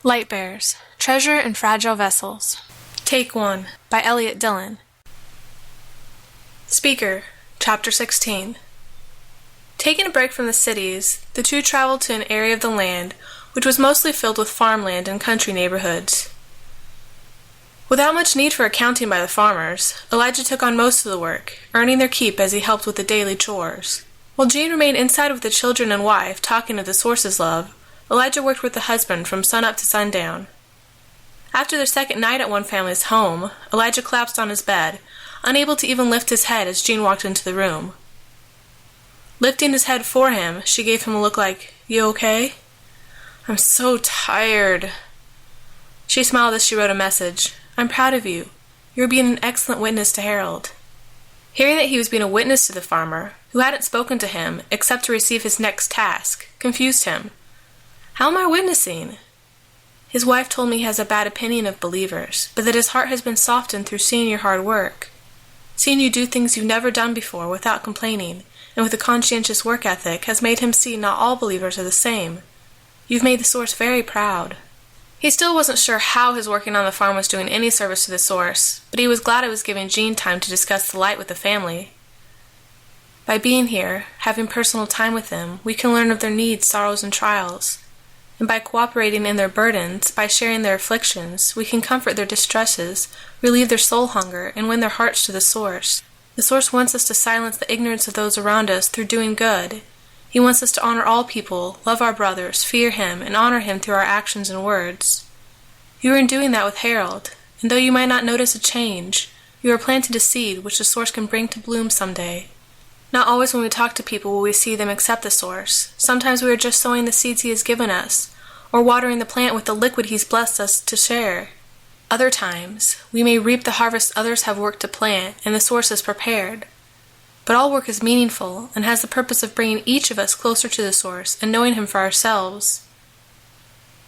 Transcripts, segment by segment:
Lightbearers, Treasure in Fragile Vessels. Take 1, by Elliot Dillon. Speaker, Chapter 16. Taking a break from the cities, the two traveled to an area of the land which was mostly filled with farmland and country neighborhoods. Without much need for accounting by the farmers, Elijah took on most of the work, earning their keep as he helped with the daily chores. While Jean remained inside with the children and wife, talking of the source's love, Elijah worked with the husband from sunup to sundown. After their second night at one family's home, Elijah collapsed on his bed, unable to even lift his head as Jean walked into the room. Lifting his head for him, she gave him a look like, "You okay?" "I'm so tired." She smiled as she wrote a message. "I'm proud of you. You're being an excellent witness to Harold." Hearing that he was being a witness to the farmer, who hadn't spoken to him except to receive his next task, confused him. "How am I witnessing?" "His wife told me he has a bad opinion of believers, but that his heart has been softened through seeing your hard work. Seeing you do things you've never done before without complaining, and with a conscientious work ethic, has made him see not all believers are the same. You've made the source very proud." He still wasn't sure how his working on the farm was doing any service to the source, but he was glad it was giving Jean time to discuss the light with the family. By being here, having personal time with them, we can learn of their needs, sorrows, and trials. And by cooperating in their burdens, by sharing their afflictions, we can comfort their distresses, relieve their soul hunger, and win their hearts to the source. The source wants us to silence the ignorance of those around us through doing good. He wants us to honor all people, love our brothers, fear him, and honor him through our actions and words. You are in doing that with Harold, and though you might not notice a change, you are planting a seed which the source can bring to bloom someday. Not always when we talk to people will we see them accept the source. Sometimes we are just sowing the seeds he has given us, or watering the plant with the liquid he's blessed us to share. Other times, we may reap the harvest others have worked to plant, and the source is prepared. But all work is meaningful, and has the purpose of bringing each of us closer to the source and knowing him for ourselves.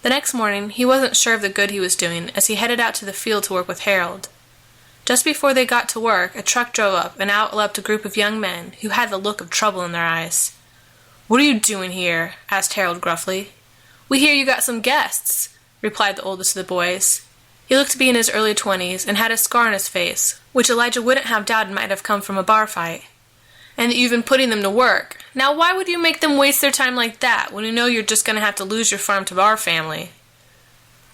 The next morning, he wasn't sure of the good he was doing as he headed out to the field to work with Harold. Just before they got to work, a truck drove up, and out leapt a group of young men who had the look of trouble in their eyes. "What are you doing here?" asked Harold gruffly. "We hear you got some guests," replied the oldest of the boys. He looked to be in his early 20s and had a scar on his face, which Elijah wouldn't have doubted might have come from a bar fight. "And that you've been putting them to work. Now why would you make them waste their time like that when you know you're just going to have to lose your farm to our family?"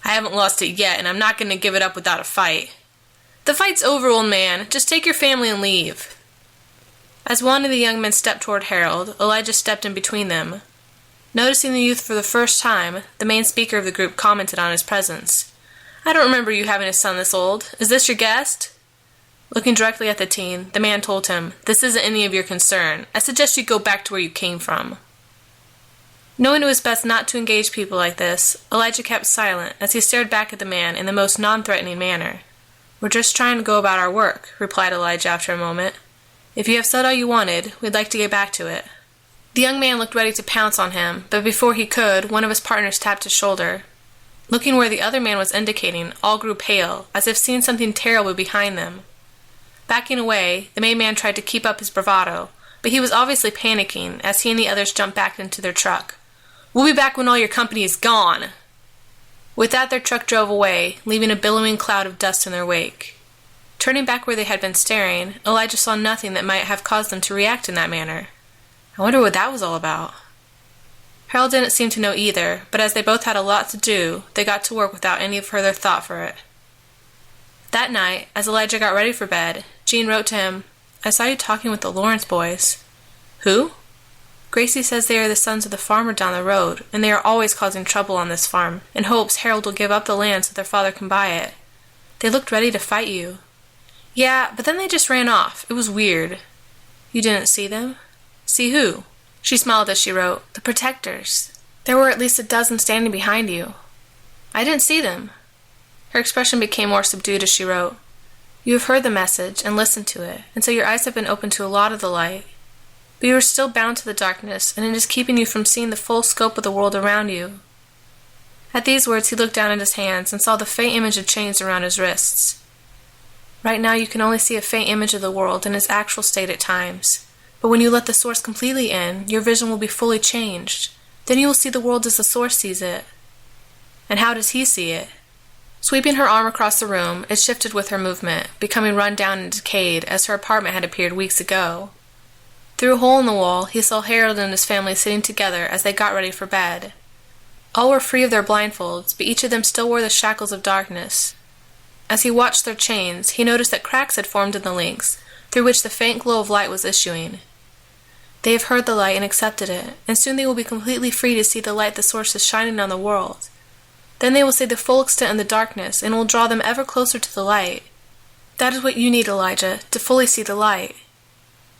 "I haven't lost it yet, and I'm not going to give it up without a fight." "The fight's over, old man. Just take your family and leave." As one of the young men stepped toward Harold, Elijah stepped in between them. Noticing the youth for the first time, the main speaker of the group commented on his presence. "I don't remember you having a son this old. Is this your guest?" Looking directly at the teen, the man told him, "This isn't any of your concern. I suggest you go back to where you came from." Knowing it was best not to engage people like this, Elijah kept silent as he stared back at the man in the most non-threatening manner. "We're just trying to go about our work," replied Elijah after a moment. "If you have said all you wanted, we'd like to get back to it." The young man looked ready to pounce on him, but before he could, one of his partners tapped his shoulder. Looking where the other man was indicating, all grew pale, as if seeing something terrible behind them. Backing away, the main man tried to keep up his bravado, but he was obviously panicking as he and the others jumped back into their truck. "We'll be back when all your company is gone." With that, their truck drove away, leaving a billowing cloud of dust in their wake. Turning back where they had been staring, Elijah saw nothing that might have caused them to react in that manner. I wonder what that was all about. Harold didn't seem to know either, but as they both had a lot to do, they got to work without any further thought for it. That night, as Elijah got ready for bed, Jean wrote to him, "I saw you talking with the Lawrence boys." "Who?" "Gracie says they are the sons of the farmer down the road, and they are always causing trouble on this farm, in hopes Harold will give up the land so their father can buy it. They looked ready to fight you." "Yeah, but then they just ran off. It was weird." "You didn't see them?" "See who?" She smiled as she wrote, "The protectors. There were at least a dozen standing behind you." "I didn't see them." Her expression became more subdued as she wrote, "You have heard the message and listened to it, and so your eyes have been open to a lot of the light. But you are still bound to the darkness, and it is keeping you from seeing the full scope of the world around you." At these words he looked down at his hands and saw the faint image of chains around his wrists. "Right now you can only see a faint image of the world in its actual state at times. But when you let the source completely in, your vision will be fully changed. Then you will see the world as the source sees it." And how does he see it? Sweeping her arm across the room, it shifted with her movement, becoming run down and decayed as her apartment had appeared weeks ago. Through a hole in the wall, he saw Harold and his family sitting together as they got ready for bed. All were free of their blindfolds, but each of them still wore the shackles of darkness. As he watched their chains, he noticed that cracks had formed in the links, through which the faint glow of light was issuing. They have heard the light and accepted it, and soon they will be completely free to see the light the Source is shining on the world. Then they will see the full extent of the darkness, and it will draw them ever closer to the light. That is what you need, Elijah, to fully see the light.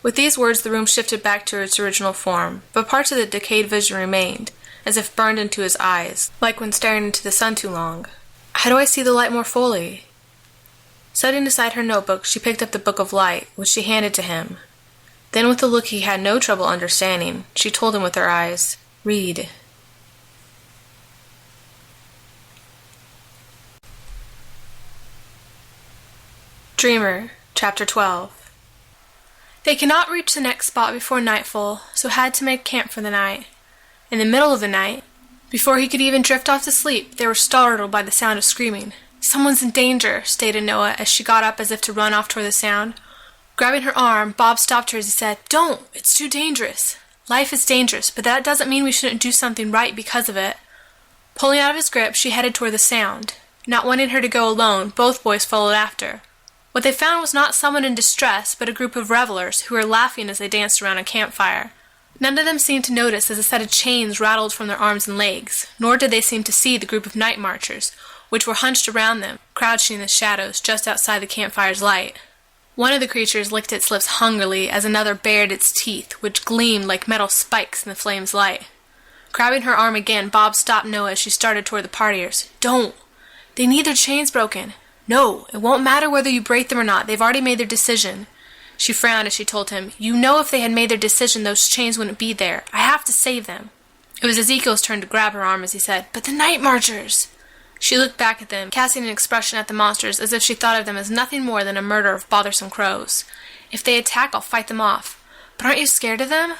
With these words, the room shifted back to its original form, but parts of the decayed vision remained, as if burned into his eyes, like when staring into the sun too long. How do I see the light more fully? Setting aside her notebook, she picked up the Book of Light, which she handed to him. Then, with a look he had no trouble understanding, she told him with her eyes, "Read." Dreamer, Chapter 12. They cannot reach the next spot before nightfall, so had to make camp for the night. In the middle of the night, before he could even drift off to sleep, they were startled by the sound of screaming. "Someone's in danger," stated Noah as she got up as if to run off toward the sound. Grabbing her arm, Bob stopped her as he said, "Don't! It's too dangerous. Life is dangerous, but that doesn't mean we shouldn't do something right because of it." Pulling out of his grip, she headed toward the sound. Not wanting her to go alone, both boys followed after. What they found was not someone in distress, but a group of revelers who were laughing as they danced around a campfire. None of them seemed to notice as a set of chains rattled from their arms and legs, nor did they seem to see the group of night marchers, which were hunched around them, crouching in the shadows just outside the campfire's light. One of the creatures licked its lips hungrily as another bared its teeth, which gleamed like metal spikes in the flame's light. Grabbing her arm again, Bob stopped Noah as she started toward the partiers. "Don't! They need their chains broken. No, it won't matter whether you break them or not. They've already made their decision." She frowned as she told him, "You know if they had made their decision, those chains wouldn't be there. I have to save them." It was Ezekiel's turn to grab her arm as he said, "But the night marchers!" She looked back at them, casting an expression at the monsters as if she thought of them as nothing more than a murder of bothersome crows. "If they attack, I'll fight them off. But aren't you scared of them?"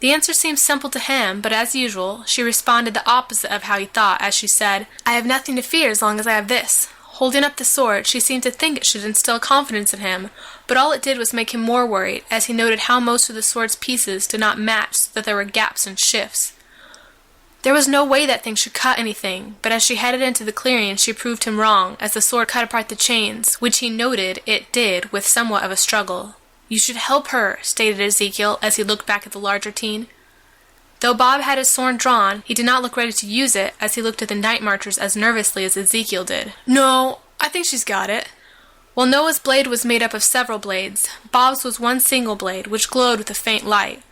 The answer seemed simple to him, but as usual, she responded the opposite of how he thought as she said, "I have nothing to fear as long as I have this." Holding up the sword, she seemed to think it should instill confidence in him, but all it did was make him more worried as he noted how most of the sword's pieces did not match, so that there were gaps and shifts. There was no way that thing should cut anything, but as she headed into the clearing, she proved him wrong as the sword cut apart the chains, which he noted it did with somewhat of a struggle. "You should help her," stated Ezekiel as he looked back at the larger teen. Though Bob had his sword drawn, he did not look ready to use it as he looked at the night marchers as nervously as Ezekiel did. "No, I think she's got it." While Noah's blade was made up of several blades, Bob's was one single blade, which glowed with a faint light.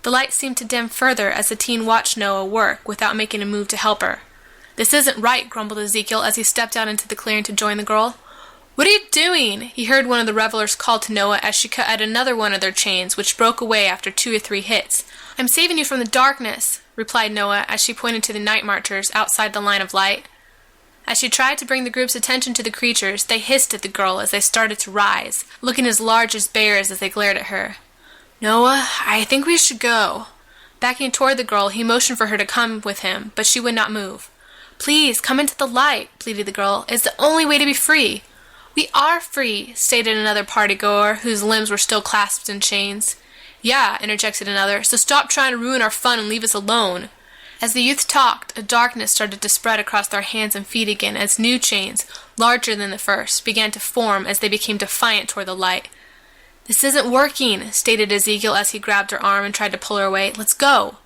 The light seemed to dim further as the teen watched Noah work without making a move to help her. "This isn't right," grumbled Ezekiel as he stepped out into the clearing to join the girl. "What are you doing?" he heard one of the revelers call to Noah as she cut at another one of their chains, which broke away after 2 or 3 hits. "I'm saving you from the darkness," replied Noah as she pointed to the night marchers outside the line of light. As she tried to bring the group's attention to the creatures, they hissed at the girl as they started to rise, looking as large as bears as they glared at her. "Noah, I think we should go." Backing toward the girl, he motioned for her to come with him, but she would not move. "Please, come into the light," pleaded the girl. "It's the only way to be free." "We are free," stated another party-goer, whose limbs were still clasped in chains. "Yeah," interjected another, "so stop trying to ruin our fun and leave us alone." As the youth talked, a darkness started to spread across their hands and feet again as new chains, larger than the first, began to form as they became defiant toward the light. "This isn't working," stated Ezekiel as he grabbed her arm and tried to pull her away. "Let's go."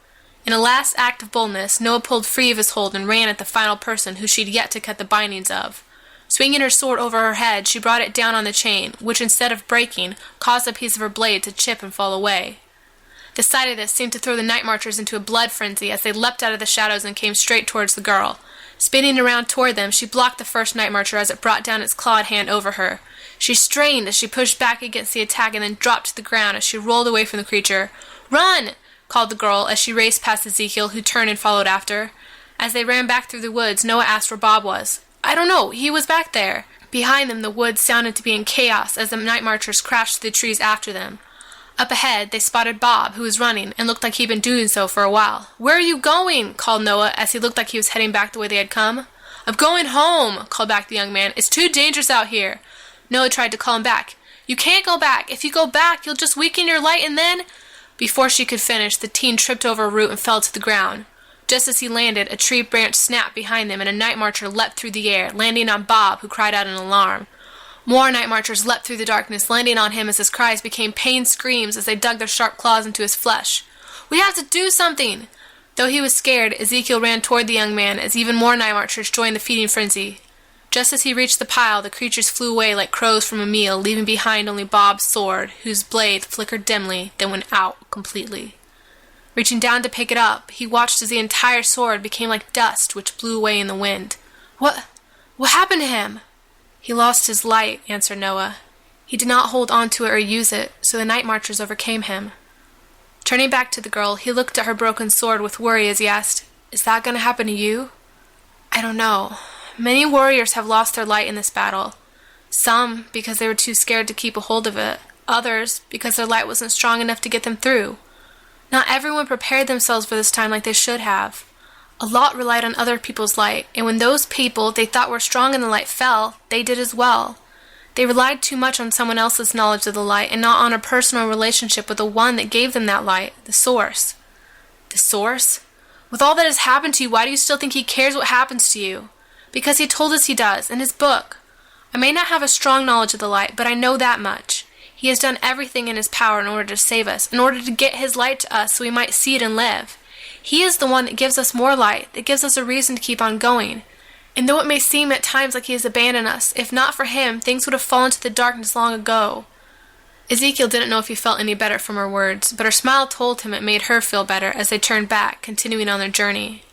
In a last act of boldness, Noah pulled free of his hold and ran at the final person who she'd yet to cut the bindings of. Swinging her sword over her head, she brought it down on the chain, which instead of breaking, caused a piece of her blade to chip and fall away. The sight of this seemed to throw the night marchers into a blood frenzy as they leapt out of the shadows and came straight towards the girl. Spinning around toward them, she blocked the first night marcher as it brought down its clawed hand over her. She strained as she pushed back against the attack and then dropped to the ground as she rolled away from the creature. "Run!" called the girl as she raced past Ezekiel, who turned and followed after. As they ran back through the woods, Noah asked where Bob was. "I don't know. He was back there." Behind them, the woods sounded to be in chaos as the night marchers crashed through the trees after them. Up ahead, they spotted Bob, who was running, and looked like he'd been doing so for a while. "Where are you going?" called Noah as he looked like he was heading back the way they had come. "I'm going home," called back the young man. "It's too dangerous out here." Noah tried to call him back. "You can't go back. If you go back, you'll just weaken your light and then—" Before she could finish, the teen tripped over a root and fell to the ground. Just as he landed, a tree branch snapped behind them and a night marcher leapt through the air, landing on Bob, who cried out in alarm. More night marchers leapt through the darkness, landing on him as his cries became pained screams as they dug their sharp claws into his flesh. "We have to do something!" Though he was scared, Ezekiel ran toward the young man as even more night marchers joined the feeding frenzy. Just as he reached the pile, the creatures flew away like crows from a meal, leaving behind only Bob's sword, whose blade flickered dimly, then went out completely. Reaching down to pick it up, he watched as the entire sword became like dust, which blew away in the wind. What happened to him?" "He lost his light," answered Noah. "He did not hold on to it or use it, so the night marchers overcame him." Turning back to the girl, he looked at her broken sword with worry as he asked, "Is that going to happen to you?" "I don't know. Many warriors have lost their light in this battle. Some because they were too scared to keep a hold of it, others because their light wasn't strong enough to get them through. Not everyone prepared themselves for this time like they should have. A lot relied on other people's light, and when those people they thought were strong in the light fell, they did as well. They relied too much on someone else's knowledge of the light and not on a personal relationship with the one that gave them that light, the source." "The source? With all that has happened to you, why do you still think he cares what happens to you?" "Because he told us he does, in his book. I may not have a strong knowledge of the light, but I know that much. He has done everything in his power in order to save us, in order to get his light to us so we might see it and live. He is the one that gives us more light, that gives us a reason to keep on going. And though it may seem at times like he has abandoned us, if not for him, things would have fallen to the darkness long ago." Ezekiel didn't know if he felt any better from her words, but her smile told him it made her feel better as they turned back, continuing on their journey.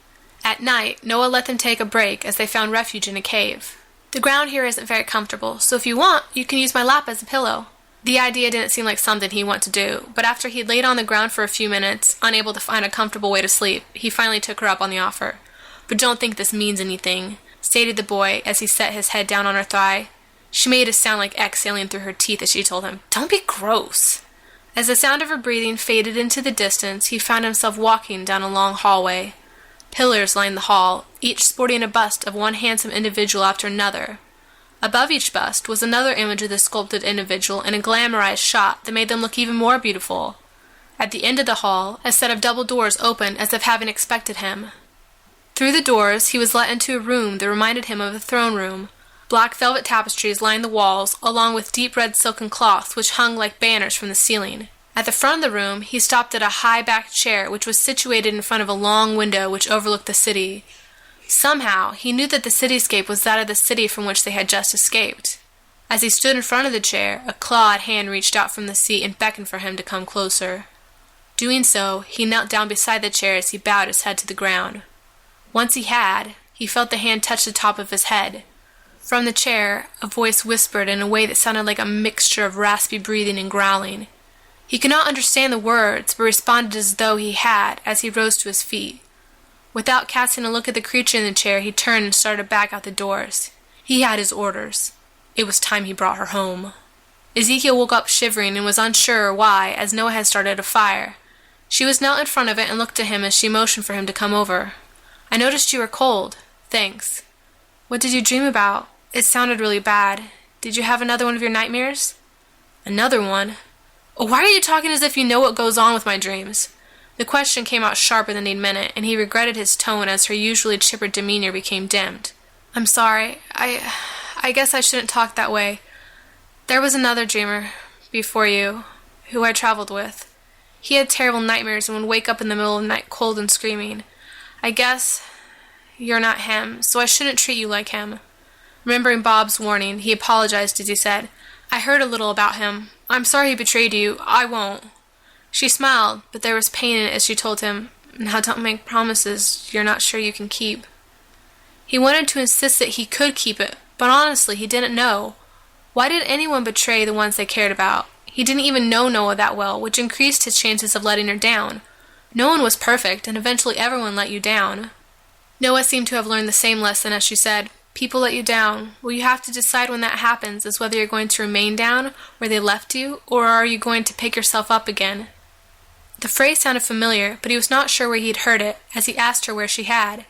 At night, Noah let them take a break as they found refuge in a cave. "The ground here isn't very comfortable, so if you want, you can use my lap as a pillow." The idea didn't seem like something he'd want to do, but after he'd laid on the ground for a few minutes, unable to find a comfortable way to sleep, he finally took her up on the offer. "But don't think this means anything," stated the boy as he set his head down on her thigh. She made a sound like exhaling through her teeth as she told him, "Don't be gross." As the sound of her breathing faded into the distance, he found himself walking down a long hallway. Pillars lined the hall, each sporting a bust of one handsome individual after another. Above each bust was another image of the sculpted individual in a glamorized shot that made them look even more beautiful. At the end of the hall, a set of double doors opened as if having expected him. Through the doors, he was let into a room that reminded him of a throne room. Black velvet tapestries lined the walls, along with deep red silken cloths which hung like banners from the ceiling. At the front of the room, he stopped at a high-backed chair which was situated in front of a long window which overlooked the city. Somehow, he knew that the cityscape was that of the city from which they had just escaped. As he stood in front of the chair, a clawed hand reached out from the seat and beckoned for him to come closer. Doing so, he knelt down beside the chair as he bowed his head to the ground. Once he felt the hand touch the top of his head. From the chair, a voice whispered in a way that sounded like a mixture of raspy breathing and growling. He could not understand the words, but responded as though he had, as he rose to his feet. Without casting a look at the creature in the chair, he turned and started back out the doors. He had his orders. It was time he brought her home. Ezekiel woke up shivering and was unsure why, as Noah had started a fire. She was knelt in front of it and looked at him as she motioned for him to come over. "I noticed you were cold." "Thanks." "What did you dream about? It sounded really bad. Did you have another one of your nightmares?" "Another one? Oh, why are you talking as if you know what goes on with my dreams?" The question came out sharper than he'd meant it, and he regretted his tone as her usually chipper demeanor became dimmed. "I'm sorry. I guess I shouldn't talk that way. There was another dreamer before you, who I traveled with. He had terrible nightmares and would wake up in the middle of the night cold and screaming. I guess you're not him, so I shouldn't treat you like him." Remembering Bob's warning, he apologized as he said, "I heard a little about him. I'm sorry he betrayed you. I won't." She smiled, but there was pain in it as she told him, "Now don't make promises you're not sure you can keep." He wanted to insist that he could keep it, but honestly, he didn't know. Why did anyone betray the ones they cared about? He didn't even know Noah that well, which increased his chances of letting her down. No one was perfect, and eventually everyone let you down. Noah seemed to have learned the same lesson as she said, "People let you down. What you have to decide when that happens is whether you're going to remain down where they left you, or are you going to pick yourself up again?" The phrase sounded familiar, but he was not sure where he'd heard it, as he asked her where she had.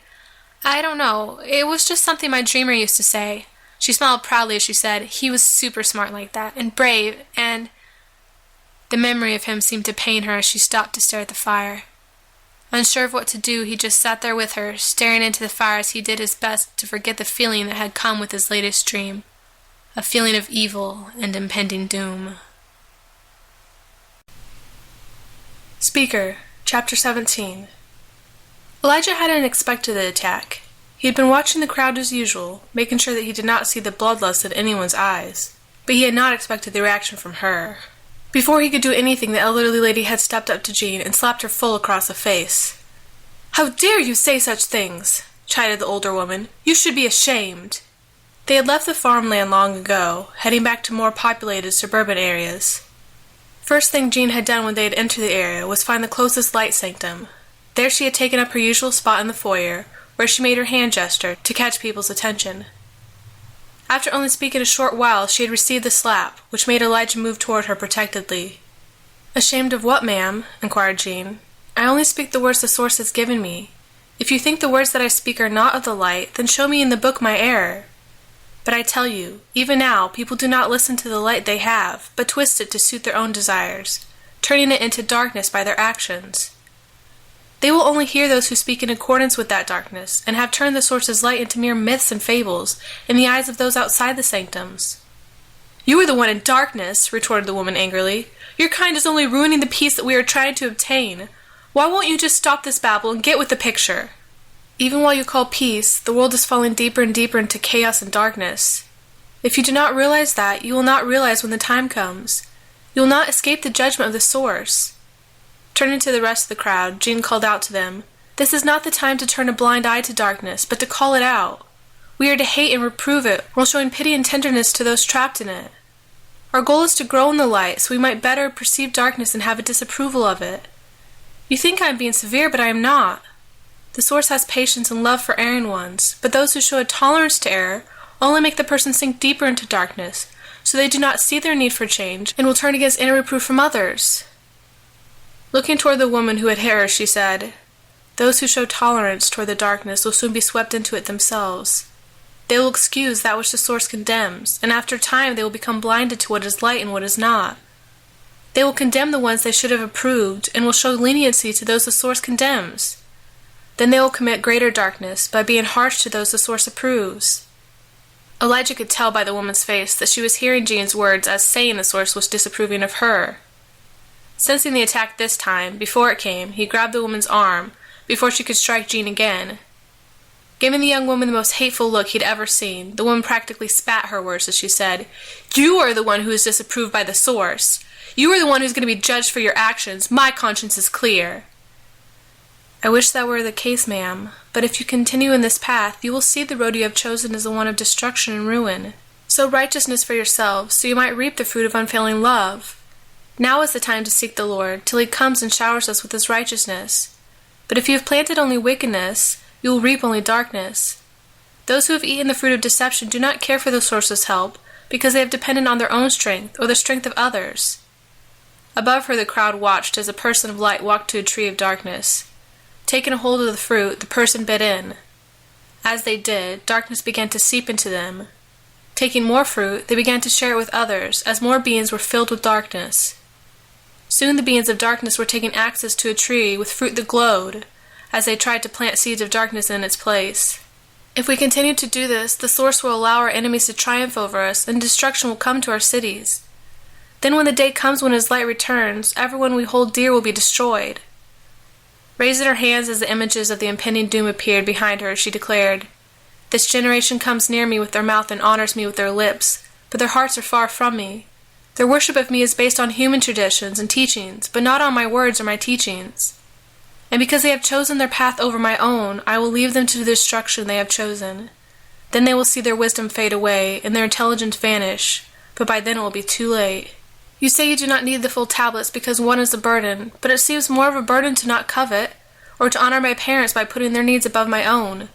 I don't know. It was just something my dreamer used to say. She smiled proudly as she said, he was super smart like that, and brave, and... The memory of him seemed to pain her as she stopped to stare at the fire. Unsure of what to do, he just sat there with her, staring into the fire as he did his best to forget the feeling that had come with his latest dream. A feeling of evil and impending doom. Speaker, Chapter 17. Elijah hadn't expected the attack. He had been watching the crowd as usual, making sure that he did not see the bloodlust in anyone's eyes. But he had not expected the reaction from her. Before he could do anything, the elderly lady had stepped up to Jean and slapped her full across the face. "How dare you say such things?" chided the older woman. "You should be ashamed." They had left the farmland long ago, heading back to more populated suburban areas. First thing Jean had done when they had entered the area was find the closest light sanctum. There she had taken up her usual spot in the foyer, where she made her hand gesture to catch people's attention. After only speaking a short while, she had received the slap, which made Elijah move toward her protectedly. "Ashamed of what, ma'am?" inquired Jean. "I only speak the words the source has given me. If you think the words that I speak are not of the light, then show me in the book my error. But I tell you, even now, people do not listen to the light they have, but twist it to suit their own desires, turning it into darkness by their actions. They will only hear those who speak in accordance with that darkness, and have turned the source's light into mere myths and fables in the eyes of those outside the sanctums." "You are the one in darkness," retorted the woman angrily. "Your kind is only ruining the peace that we are trying to obtain. Why won't you just stop this babble and get with the picture? Even while you call peace, the world is falling deeper and deeper into chaos and darkness. If you do not realize that, you will not realize when the time comes. You will not escape the judgment of the source." Turning to the rest of the crowd, Jean called out to them, "This is not the time to turn a blind eye to darkness, but to call it out. We are to hate and reprove it, while showing pity and tenderness to those trapped in it. Our goal is to grow in the light, so we might better perceive darkness and have a disapproval of it. You think I am being severe, but I am not. The source has patience and love for erring ones, but those who show a tolerance to error only make the person sink deeper into darkness, so they do not see their need for change, and will turn against any reproof from others." Looking toward the woman who had hit her, she said, "Those who show tolerance toward the darkness will soon be swept into it themselves. They will excuse that which the source condemns, and after time they will become blinded to what is light and what is not. They will condemn the ones they should have approved, and will show leniency to those the source condemns. Then they will commit greater darkness by being harsh to those the source approves." Elijah could tell by the woman's face that she was hearing Jean's words as saying the source was disapproving of her. Sensing the attack this time, before it came, he grabbed the woman's arm, before she could strike Jean again. Giving the young woman the most hateful look he'd ever seen, the woman practically spat her words as she said, "You are the one who is disapproved by the source. You are the one who's going to be judged for your actions. My conscience is clear." "I wish that were the case, ma'am, but if you continue in this path, you will see the road you have chosen is the one of destruction and ruin. Sow righteousness for yourselves, so you might reap the fruit of unfailing love. Now is the time to seek the Lord, till he comes and showers us with his righteousness. But if you have planted only wickedness, you will reap only darkness. Those who have eaten the fruit of deception do not care for the source's help, because they have depended on their own strength or the strength of others." Above her the crowd watched as a person of light walked to a tree of darkness. Taking a hold of the fruit, the person bit in. As they did, darkness began to seep into them. Taking more fruit, they began to share it with others, as more beings were filled with darkness. Soon the beings of darkness were taking access to a tree with fruit that glowed, as they tried to plant seeds of darkness in its place. If we continue to do this, the source will allow our enemies to triumph over us, and destruction will come to our cities. Then when the day comes when his light returns, everyone we hold dear will be destroyed." Raising her hands as the images of the impending doom appeared behind her, she declared, "This generation comes near me with their mouth and honors me with their lips, but their hearts are far from me. Their worship of me is based on human traditions and teachings, but not on my words or my teachings. And because they have chosen their path over my own, I will leave them to the destruction they have chosen. Then they will see their wisdom fade away and their intelligence vanish, but by then it will be too late. You say you do not need the full tablets because one is a burden, but it seems more of a burden to not covet, or to honor my parents by putting their needs above my own.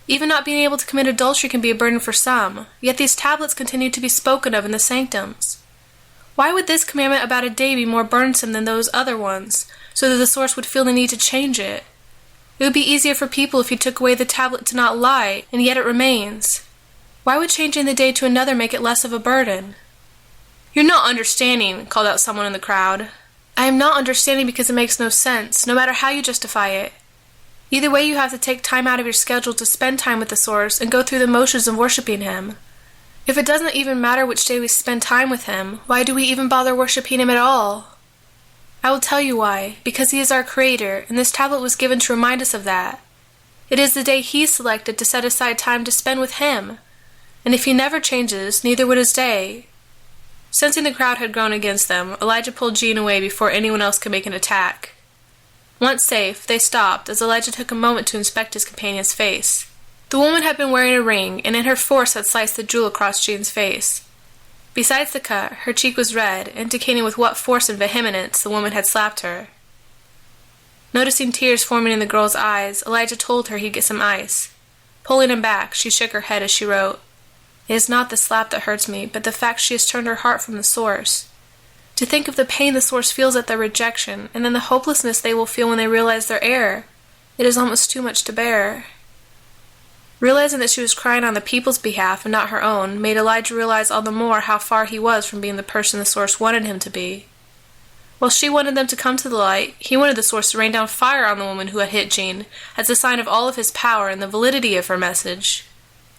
Even not being able to commit adultery can be a burden for some, yet these tablets continue to be spoken of in the sanctums. Why would this commandment about a day be more burdensome than those other ones, so that the source would feel the need to change it? It would be easier for people if he took away the tablet to not lie, and yet it remains. Why would changing the day to another make it less of a burden? You're not understanding, called out someone in the crowd. I am not understanding because it makes no sense, no matter how you justify it. Either way, you have to take time out of your schedule to spend time with the Source and go through the motions of worshiping Him. If it doesn't even matter which day we spend time with Him, why do we even bother worshiping Him at all? I will tell you why. Because He is our Creator, and this tablet was given to remind us of that. It is the day He selected to set aside time to spend with Him. And if He never changes, neither would His day. Sensing the crowd had grown against them, Elijah pulled Jean away before anyone else could make an attack. Once safe, they stopped as Elijah took a moment to inspect his companion's face. The woman had been wearing a ring, and in her force had sliced the jewel across Jean's face. Besides the cut, her cheek was red, indicating with what force and vehemence the woman had slapped her. Noticing tears forming in the girl's eyes, Elijah told her he'd get some ice. Pulling him back, she shook her head as she wrote, "It is not the slap that hurts me, but the fact she has turned her heart from the Source. To think of the pain the Source feels at their rejection, and then the hopelessness they will feel when they realize their error. It is almost too much to bear." Realizing that she was crying on the people's behalf and not her own made Elijah realize all the more how far he was from being the person the Source wanted him to be. While she wanted them to come to the light, he wanted the Source to rain down fire on the woman who had hit Jean as a sign of all of his power and the validity of her message.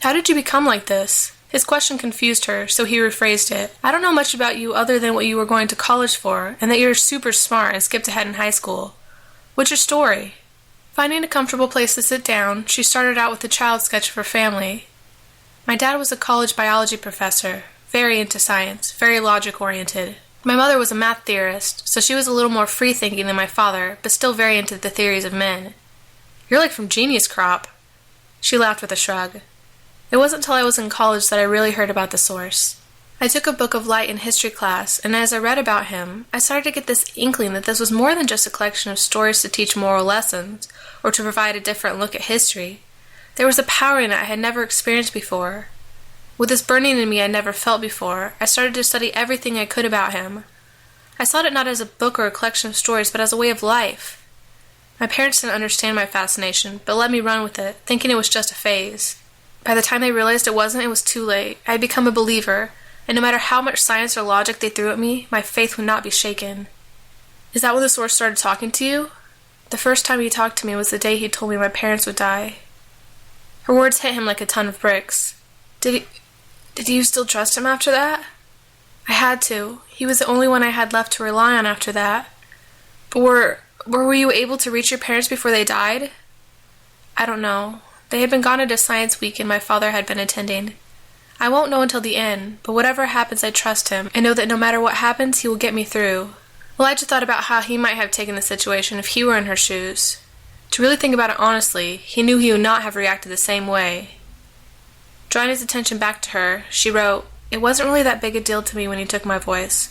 "How did you become like this?" His question confused her, so he rephrased it. "I don't know much about you other than what you were going to college for, and that you're super smart and skipped ahead in high school. What's your story?" Finding a comfortable place to sit down, she started out with a child sketch of her family. "My dad was a college biology professor, very into science, very logic-oriented. My mother was a math theorist, so she was a little more free-thinking than my father, but still very into the theories of men." "You're like from Genius Crop." She laughed with a shrug. "It wasn't until I was in college that I really heard about the Source. I took a book of light in history class, and as I read about him, I started to get this inkling that this was more than just a collection of stories to teach moral lessons, or to provide a different look at history. There was a power in it I had never experienced before. With this burning in me I never felt before, I started to study everything I could about him. I saw it not as a book or a collection of stories, but as a way of life. My parents didn't understand my fascination, but let me run with it, thinking it was just a phase. By the time they realized it wasn't, it was too late. I had become a believer, and no matter how much science or logic they threw at me, my faith would not be shaken." "Is that when the Source started talking to you?" "The first time he talked to me was the day he told me my parents would die." Her words hit him like a ton of bricks. Did you still trust him after that?" "I had to. He was the only one I had left to rely on after that." "But were you able to reach your parents before they died?" "I don't know. They had been gone at a science week and my father had been attending. I won't know until the end, but whatever happens I trust him, and know that no matter what happens, he will get me through." Elijah thought about how he might have taken the situation if he were in her shoes. To really think about it honestly, he knew he would not have reacted the same way. Drawing his attention back to her, she wrote, "It wasn't really that big a deal to me when he took my voice.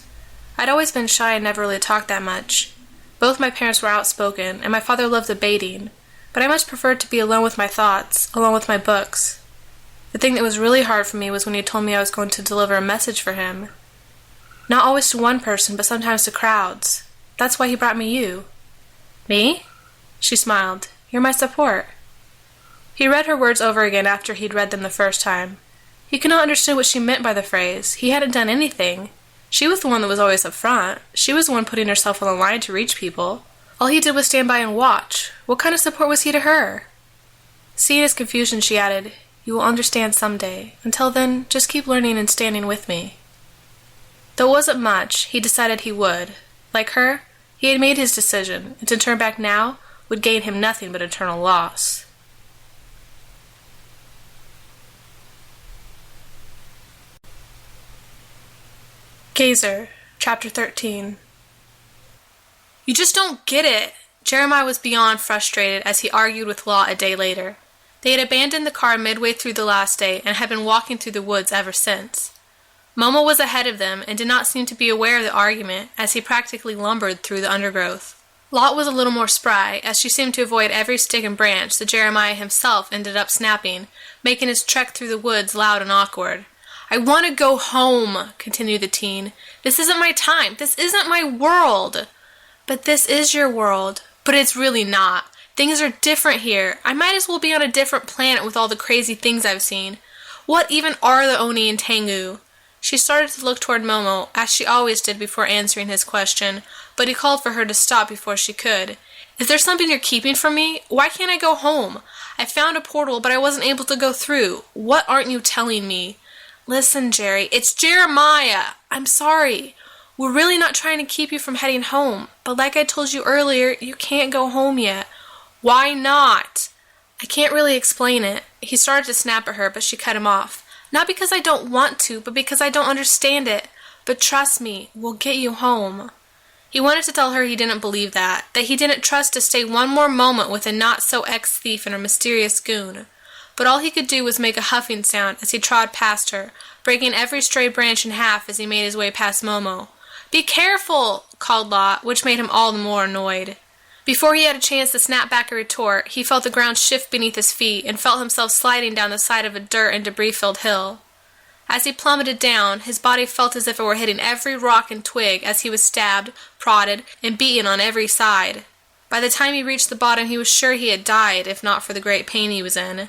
I'd always been shy and never really talked that much. Both my parents were outspoken, and my father loved debating, but I much preferred to be alone with my thoughts, alone with my books. The thing that was really hard for me was when he told me I was going to deliver a message for him. Not always to one person, but sometimes to crowds. That's why he brought me you." "Me?" She smiled. "You're my support." He read her words over again after he'd read them the first time. He could not understand what she meant by the phrase. He hadn't done anything. She was the one that was always up front. She was the one putting herself on the line to reach people. All he did was stand by and watch. What kind of support was he to her? Seeing his confusion, she added, "You will understand someday. Until then, just keep learning and standing with me." Though it wasn't much, he decided he would. Like her, he had made his decision, and to turn back now would gain him nothing but eternal loss. Gazer, Chapter 13. "You just don't get it!" Jeremiah was beyond frustrated as he argued with Lot a day later. They had abandoned the car midway through the last day and had been walking through the woods ever since. Momo was ahead of them and did not seem to be aware of the argument as he practically lumbered through the undergrowth. Lot was a little more spry, as she seemed to avoid every stick and branch that Jeremiah himself ended up snapping, making his trek through the woods loud and awkward. "I want to go home," continued the teen. "This isn't my time. This isn't my world." "But this is your world." "But it's really not. Things are different here. I might as well be on a different planet with all the crazy things I've seen. What even are the Oni and Tengu? She started to look toward Momo, as she always did before answering his question, but he called for her to stop before she could. Is there something you're keeping from me? Why can't I go home? I found a portal, but I wasn't able to go through. What aren't you telling me? Listen, Jerry, it's Jeremiah. I'm sorry. We're really not trying to keep you from heading home, but like I told you earlier, you can't go home yet. Why not? I can't really explain it. He started to snap at her, but she cut him off. Not because I don't want to, but because I don't understand it. But trust me, we'll get you home. He wanted to tell her he didn't believe that he didn't trust to stay one more moment with a not-so-ex-thief and her mysterious goon. But all he could do was make a huffing sound as he trod past her, breaking every stray branch in half as he made his way past Momo. "Be careful!" called Lot, which made him all the more annoyed. Before he had a chance to snap back a retort, he felt the ground shift beneath his feet and felt himself sliding down the side of a dirt and debris-filled hill. As he plummeted down, his body felt as if it were hitting every rock and twig as he was stabbed, prodded, and beaten on every side. By the time he reached the bottom, he was sure he had died, if not for the great pain he was in.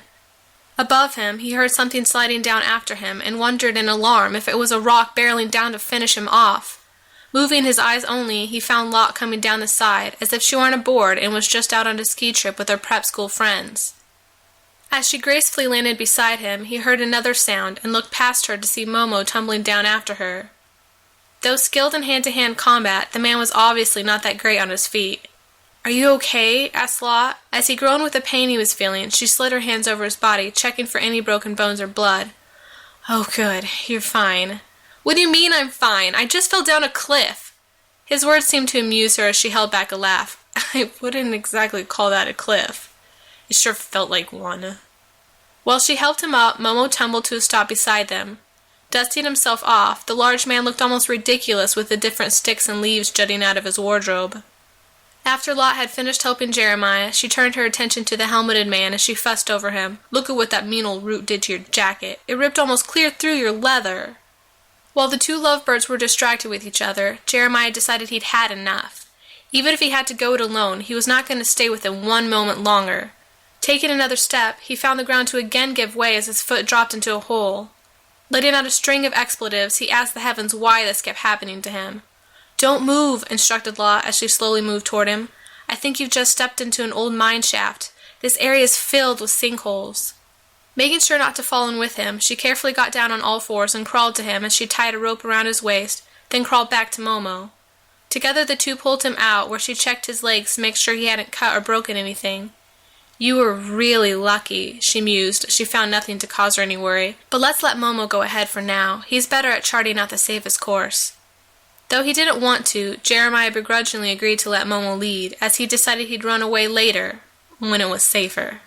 Above him, he heard something sliding down after him and wondered in alarm if it was a rock barreling down to finish him off. Moving his eyes only, he found Lot coming down the side, as if she weren't aboard and was just out on a ski trip with her prep school friends. As she gracefully landed beside him, he heard another sound and looked past her to see Momo tumbling down after her. Though skilled in hand-to-hand combat, the man was obviously not that great on his feet. "Are you okay?" asked Lot. As he groaned with the pain he was feeling, she slid her hands over his body, checking for any broken bones or blood. "Oh, good. You're fine." "What do you mean I'm fine? I just fell down a cliff." His words seemed to amuse her as she held back a laugh. "I wouldn't exactly call that a cliff." It sure felt like one. While she helped him up, Momo tumbled to a stop beside them. Dusting himself off, the large man looked almost ridiculous with the different sticks and leaves jutting out of his wardrobe. After Lot had finished helping Jeremiah, she turned her attention to the helmeted man as she fussed over him. "Look at what that mean old root did to your jacket. It ripped almost clear through your leather." While the two lovebirds were distracted with each other, Jeremiah decided he'd had enough. Even if he had to go it alone, he was not going to stay with him one moment longer. Taking another step, he found the ground to again give way as his foot dropped into a hole. Letting out a string of expletives, he asked the heavens why this kept happening to him. "Don't move," instructed Lot as she slowly moved toward him. "I think you've just stepped into an old mine shaft. This area is filled with sinkholes." Making sure not to fall in with him, she carefully got down on all fours and crawled to him as she tied a rope around his waist, then crawled back to Momo. Together the two pulled him out, where she checked his legs to make sure he hadn't cut or broken anything. "You were really lucky," she mused. She found nothing to cause her any worry. "But let's let Momo go ahead for now. He's better at charting out the safest course." Though he didn't want to, Jeremiah begrudgingly agreed to let Momo lead, as he decided he'd run away later, when it was safer.